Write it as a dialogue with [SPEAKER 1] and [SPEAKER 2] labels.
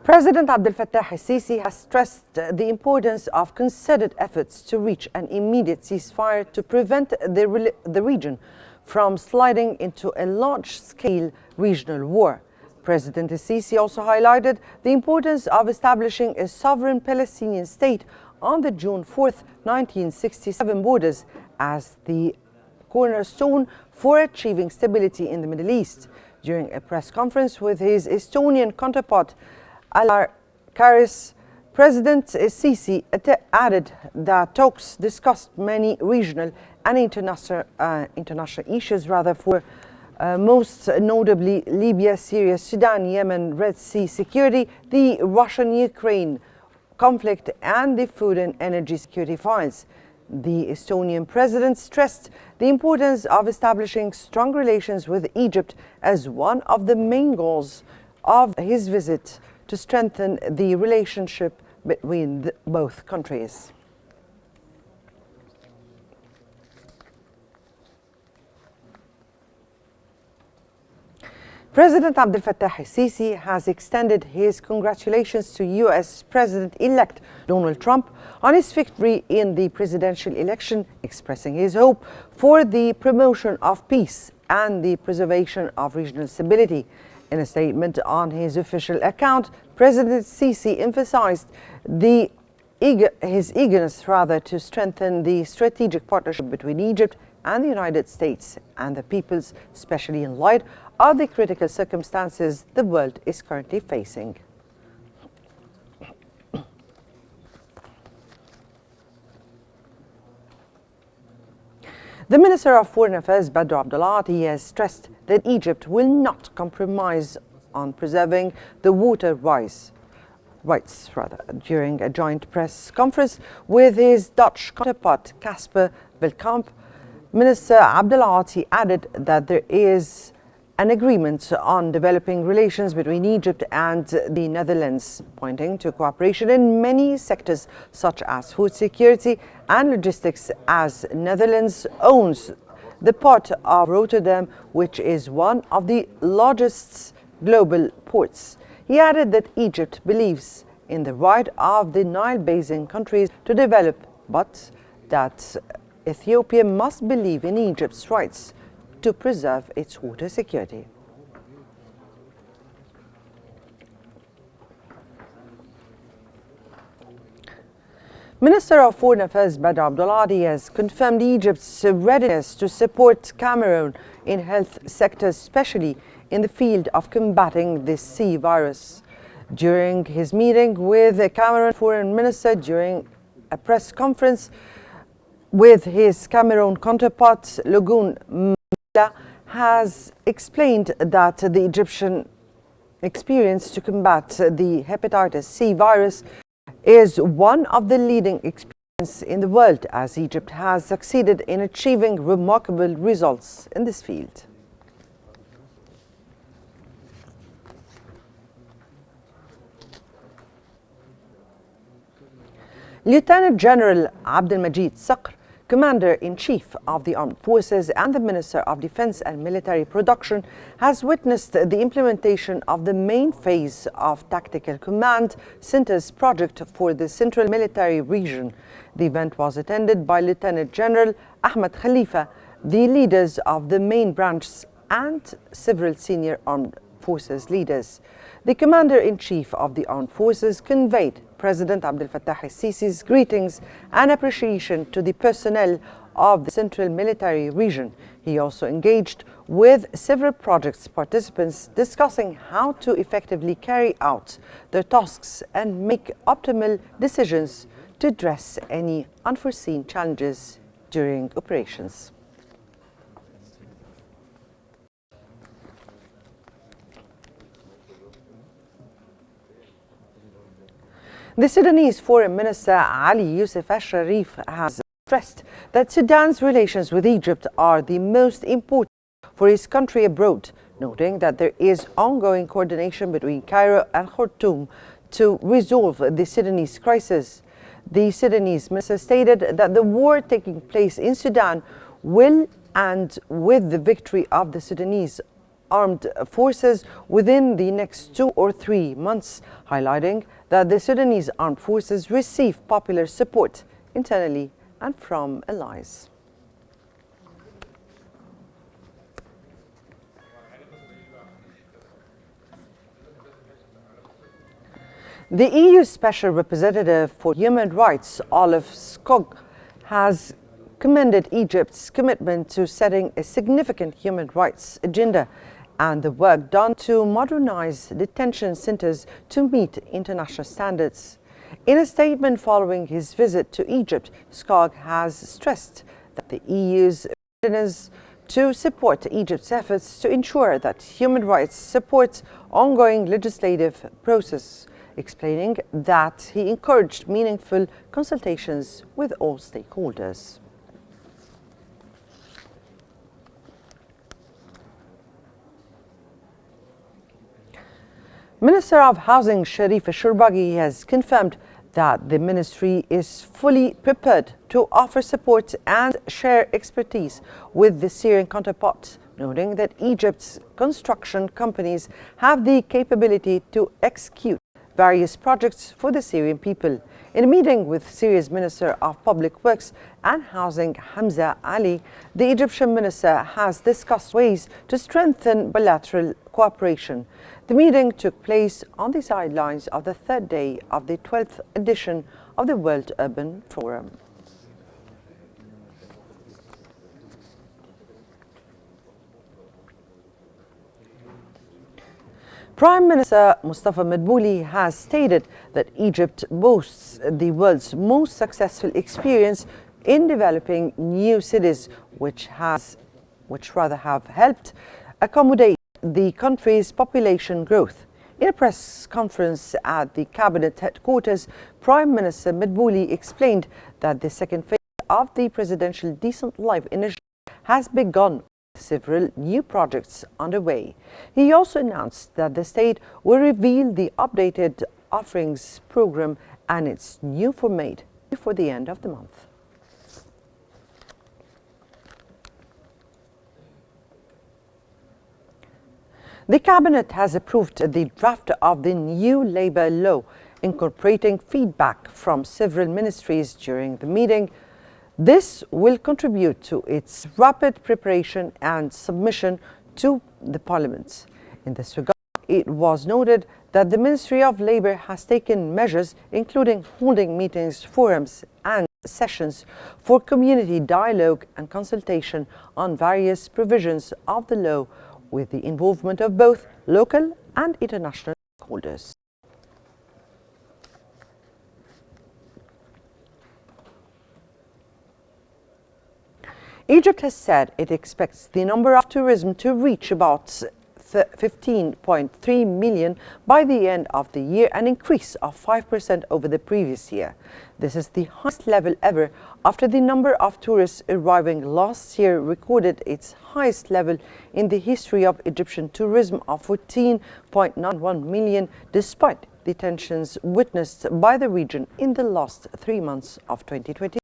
[SPEAKER 1] President Abdel Fattah al-Sisi has stressed the importance of concerted efforts to reach an immediate ceasefire to prevent the region from sliding into a large-scale regional war. President al-Sisi also highlighted the importance of establishing a sovereign Palestinian state on the June 4, 1967 borders as the cornerstone for achieving stability in the Middle East. During a press conference with his Estonian counterpart, Alar Karis, President Sisi added that talks discussed many regional and international issues, most notably Libya, Syria, Sudan, Yemen, Red Sea security, the Russian-Ukraine conflict, and the food and energy security files. The Estonian president stressed the importance of establishing strong relations with Egypt as one of the main goals of his visit to strengthen the relationship between both countries. President Abdel Fattah al-Sisi has extended his congratulations to U.S. President-elect Donald Trump on his victory in the presidential election, expressing his hope for the promotion of peace and the preservation of regional stability. In a statement on his official account, President Sisi emphasized his eagerness to strengthen the strategic partnership between Egypt and the United States and the peoples, especially in light of the critical circumstances the world is currently facing. The Minister of Foreign Affairs, Badr Abdulati, has stressed that Egypt will not compromise on preserving the water rights during a joint press conference with his Dutch counterpart, Casper Belkamp. Minister Abdulati added that there is an agreement on developing relations between Egypt and the Netherlands, pointing to cooperation in many sectors such as food security and logistics, as Netherlands owns the port of Rotterdam, which is one of the largest global ports. He added that Egypt believes in the right of the Nile Basin countries to develop, but that Ethiopia must believe in Egypt's rights to preserve its water security. Minister of Foreign Affairs Badr Abdulati has confirmed Egypt's readiness to support Cameroon in health sectors, especially in the field of combating the C virus. During his meeting with the Cameroon Foreign Minister during a press conference with his Cameroon counterpart, Logun has explained that the Egyptian experience to combat the hepatitis C virus is one of the leading experiences in the world, as Egypt has succeeded in achieving remarkable results in this field. Lieutenant General Abdelmajid Sakr, Commander-in-Chief of the Armed Forces and the Minister of Defense and Military Production, has witnessed the implementation of the main phase of Tactical Command Center's project for the Central Military Region. The event was attended by Lieutenant General Ahmed Khalifa, the leaders of the main branches, and several senior armed forces leaders. The Commander-in-Chief of the Armed Forces conveyed President Abdel Fattah al-Sisi's greetings and appreciation to the personnel of the Central Military Region. He also engaged with several projects participants, discussing how to effectively carry out their tasks and make optimal decisions to address any unforeseen challenges during operations. The Sudanese Foreign Minister Ali Youssef al-Sharif has stressed that Sudan's relations with Egypt are the most important for his country abroad, noting that there is ongoing coordination between Cairo and Khartoum to resolve the Sudanese crisis. The Sudanese minister stated that the war taking place in Sudan will end with the victory of the Sudanese armed forces within the next 2 or 3 months, highlighting that the Sudanese armed forces receive popular support internally and from allies. The EU Special Representative for Human Rights, Olive Skog, has commended Egypt's commitment to setting a significant human rights agenda and the work done to modernize detention centers to meet international standards. In a statement following his visit to Egypt, Skog has stressed that the EU's readiness to support Egypt's efforts to ensure that human rights supports ongoing legislative process, explaining that he encouraged meaningful consultations with all stakeholders. Minister of Housing Sharif Shourbagi has confirmed that the ministry is fully prepared to offer support and share expertise with the Syrian counterparts, noting that Egypt's construction companies have the capability to execute various projects for the Syrian people. In a meeting with Syria's Minister of Public Works and Housing, Hamza Ali, the Egyptian minister has discussed ways to strengthen bilateral cooperation. The meeting took place on the sidelines of the third day of the 12th edition of the World Urban Forum. Prime Minister Mustafa Madbouli has stated that Egypt boasts the world's most successful experience in developing new cities, which have helped accommodate the country's population growth. In a press conference at the cabinet headquarters, Prime Minister Madbouli explained that the second phase of the Presidential Decent Life Initiative has begun, several new projects underway. He also announced that the state will reveal the updated offerings program and its new format before the end of the month. The cabinet has approved the draft of the new labor law, incorporating feedback from several ministries during the meeting. This will contribute to its rapid preparation and submission to the Parliament. In this regard, it was noted that the Ministry of Labour has taken measures including holding meetings, forums and sessions for community dialogue and consultation on various provisions of the law with the involvement of both local and international stakeholders. Egypt has said it expects the number of tourism to reach about 15.3 million by the end of the year, an increase of 5% over the previous year. This is the highest level ever after the number of tourists arriving last year recorded its highest level in the history of Egyptian tourism of 14.91 million, despite the tensions witnessed by the region in the last 3 months of 2020.